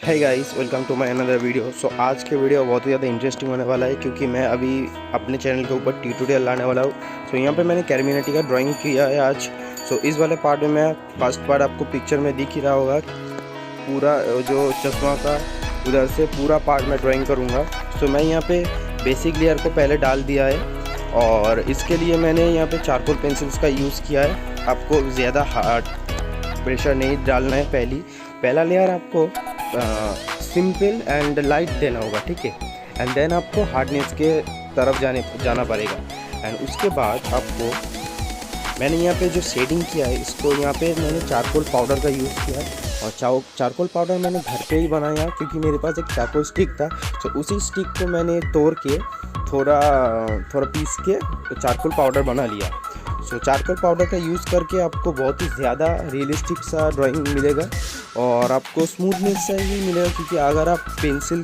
Hey guys, welcome to my another video. So आज के video बहुत ही ज़्यादा इंटरेस्टिंग होने वाला है क्योंकि मैं अभी अपने चैनल के ऊपर ट्यूटोरियल लाने वाला हूँ। सो यहाँ पे मैंने carryminati का ड्राइंग किया है आज। सो इस वाले पार्ट में मैं फर्स्ट पार्ट आपको पिक्चर में दिख ही रहा होगा, पूरा जो चश्मा का उधर से पूरा पार्ट मैं ड्राइंग करूँगा। सो मैं यहाँ पे बेसिक लेयर को पहले डाल दिया है और इसके लिए मैंने यहाँ पे चारकोल पेंसिल्स का यूज़ किया है। आपको ज़्यादा हार्ड प्रेशर नहीं डालना है। पहला लेयर आपको सिंपल एंड लाइट देना होगा, ठीक है। एंड देन आपको हार्डनेस के तरफ जाना पड़ेगा। एंड उसके बाद आपको मैंने यहाँ पे जो शेडिंग किया है, इसको यहाँ पे मैंने चारकोल पाउडर का यूज़ किया है। और चारकोल पाउडर मैंने घर पे ही बनाया क्योंकि मेरे पास एक चारकोल स्टिक था। तो उसी स्टिक को मैंने तोड़ के थोड़ा पीस के चारकोल पाउडर बना लिया। सो चारकोल पाउडर का यूज़ करके आपको बहुत ही ज़्यादा रियलिस्टिक सा ड्राइंग मिलेगा और आपको स्मूथनेस से ही मिलेगा। क्योंकि अगर आप पेंसिल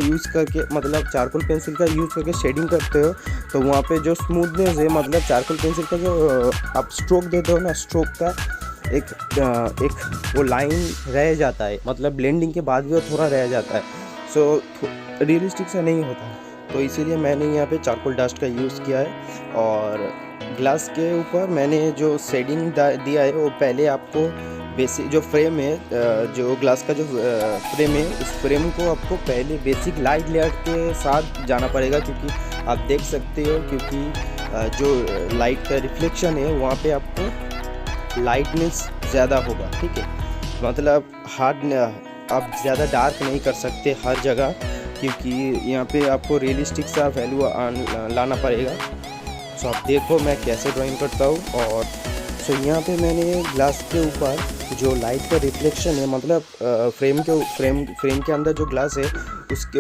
यूज़ करके मतलब चारकोल पेंसिल का यूज़ करके शेडिंग करते हो तो वहाँ पे जो स्मूथनेस है, मतलब चारकोल पेंसिल का जो आप स्ट्रोक देते हो ना, स्ट्रोक का एक वो लाइन रह जाता है, मतलब ब्लेंडिंग के बाद भी वो थोड़ा रह जाता है। सो रियलिस्टिक सा नहीं होता। तो इसीलिए मैंने यहाँ पे चारकोल डस्ट का यूज़ किया है। और ग्लास के ऊपर मैंने जो शेडिंग दिया है वो पहले आपको बेसिक जो फ्रेम है, जो ग्लास का जो फ्रेम है, उस फ्रेम को आपको पहले बेसिक लाइट लेयर के साथ जाना पड़ेगा। क्योंकि आप देख सकते हो, क्योंकि जो लाइट का रिफ्लेक्शन है वहाँ पे आपको लाइटनेस ज़्यादा होगा, ठीक है। मतलब आप ज़्यादा डार्क नहीं कर सकते हर जगह, क्योंकि यहाँ पे आपको रियलिस्टिक सा वैल्यू लाना पड़ेगा। सो आप देखो मैं कैसे ड्राइंग करता हूँ। और सो यहाँ पे मैंने ग्लास के ऊपर जो लाइट का रिफ्लेक्शन है, मतलब फ्रेम के अंदर जो ग्लास है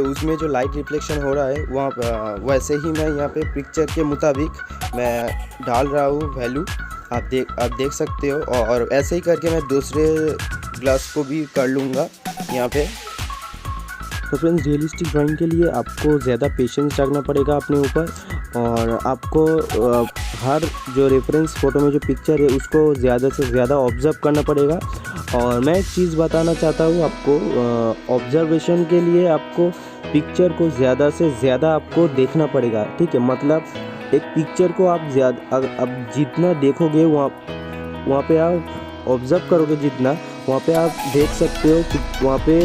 उसमें जो लाइट रिफ्लेक्शन हो रहा है वहाँ वैसे ही मैं यहाँ पे पिक्चर के मुताबिक मैं डाल रहा हूँ वैल्यू। आप देख सकते हो। और ऐसे ही करके मैं दूसरे ग्लास को भी कर लूँगा यहाँ पे। तो फ्रेंड्स, रियलिस्टिक ड्राइंग के लिए आपको ज़्यादा पेशेंस रखना पड़ेगा अपने ऊपर। और आपको हर जो रेफरेंस फ़ोटो में जो पिक्चर है उसको ज़्यादा से ज़्यादा ऑब्ज़र्व करना पड़ेगा। और मैं एक चीज़ बताना चाहता हूँ आपको, ऑब्ज़र्वेशन के लिए आपको पिक्चर को ज़्यादा से ज़्यादा आपको देखना पड़ेगा, ठीक है। मतलब एक पिक्चर को आप अब जितना देखोगे वहाँ पे आप ऑब्ज़र्व करोगे जितना, वहाँ पे आप देख सकते हो कि वहाँ पे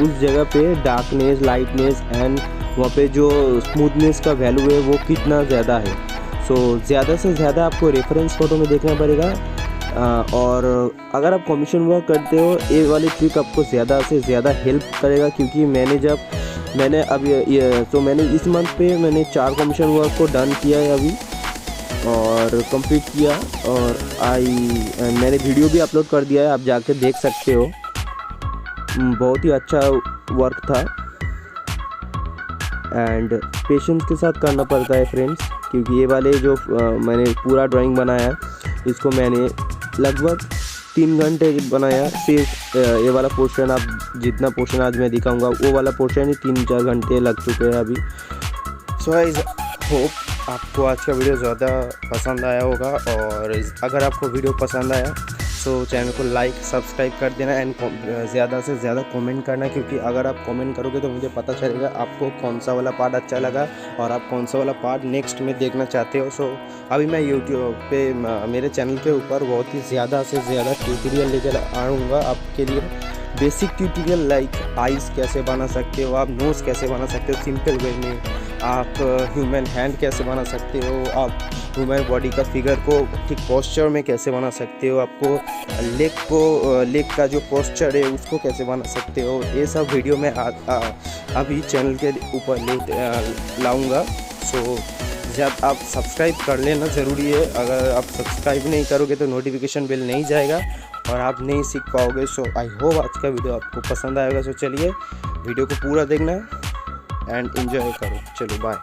उस जगह पे डार्कनेस, लाइटनेस एंड वहाँ पे जो स्मूथनेस का वैल्यू है वो कितना ज़्यादा है। सो ज़्यादा से ज़्यादा आपको रेफरेंस फ़ोटो में देखना पड़ेगा। और अगर आप कमीशन वर्क करते हो, ये वाली ट्रिक आपको ज़्यादा से ज़्यादा हेल्प करेगा। क्योंकि मैंने इस मंथ पे मैंने 4 कमीशन वर्क को डन किया है अभी और कंप्लीट किया। और मैंने वीडियो भी अपलोड कर दिया है, आप जाके देख सकते हो। बहुत ही अच्छा वर्क था एंड पेशेंस के साथ करना पड़ता है फ्रेंड्स। क्योंकि ये वाले जो मैंने पूरा ड्राइंग बनाया, इसको मैंने लगभग 3 घंटे बनाया। सिर्फ ये वाला पोर्शन, आप जितना पोर्शन आज मैं दिखाऊंगा वो वाला पोर्शन ही 3-4 घंटे लग चुके हैं अभी। सो आई होप आपको आज का वीडियो ज़्यादा पसंद आया होगा। और अगर आपको वीडियो पसंद आया तो चैनल को लाइक सब्सक्राइब कर देना एंड ज़्यादा से ज़्यादा कमेंट करना। क्योंकि अगर आप कमेंट करोगे तो मुझे पता चलेगा आपको कौन सा वाला पार्ट अच्छा लगा और आप कौन सा वाला पार्ट नेक्स्ट में देखना चाहते हो। सो अभी मैं यूट्यूब पे मेरे चैनल के ऊपर बहुत ही ज़्यादा से ज़्यादा ट्यूटोरियल लेकर आऊँगा आपके लिए। बेसिक ट्यूटोरियल लाइक आइज़ कैसे बना सकते हो, आप नोज़ कैसे बना सकते हो सिंपल वे में, आप ह्यूमन हैंड कैसे बना सकते हो, आप ह्यूमन बॉडी का फिगर को ठीक पोस्चर में कैसे बना सकते हो, आपको लेग का जो पोस्चर है उसको कैसे बना सकते हो, ये सब वीडियो मैं अभी चैनल के ऊपर लाऊंगा। सो जब आप सब्सक्राइब कर लेना ज़रूरी है। अगर आप सब्सक्राइब नहीं करोगे तो नोटिफिकेशन बिल नहीं जाएगा और आप नहीं सीख पाओगे। सो आई होप आज का वीडियो आपको पसंद आएगा। सो चलिए वीडियो को पूरा देखना एंड एंजॉय करो। चलो बाय।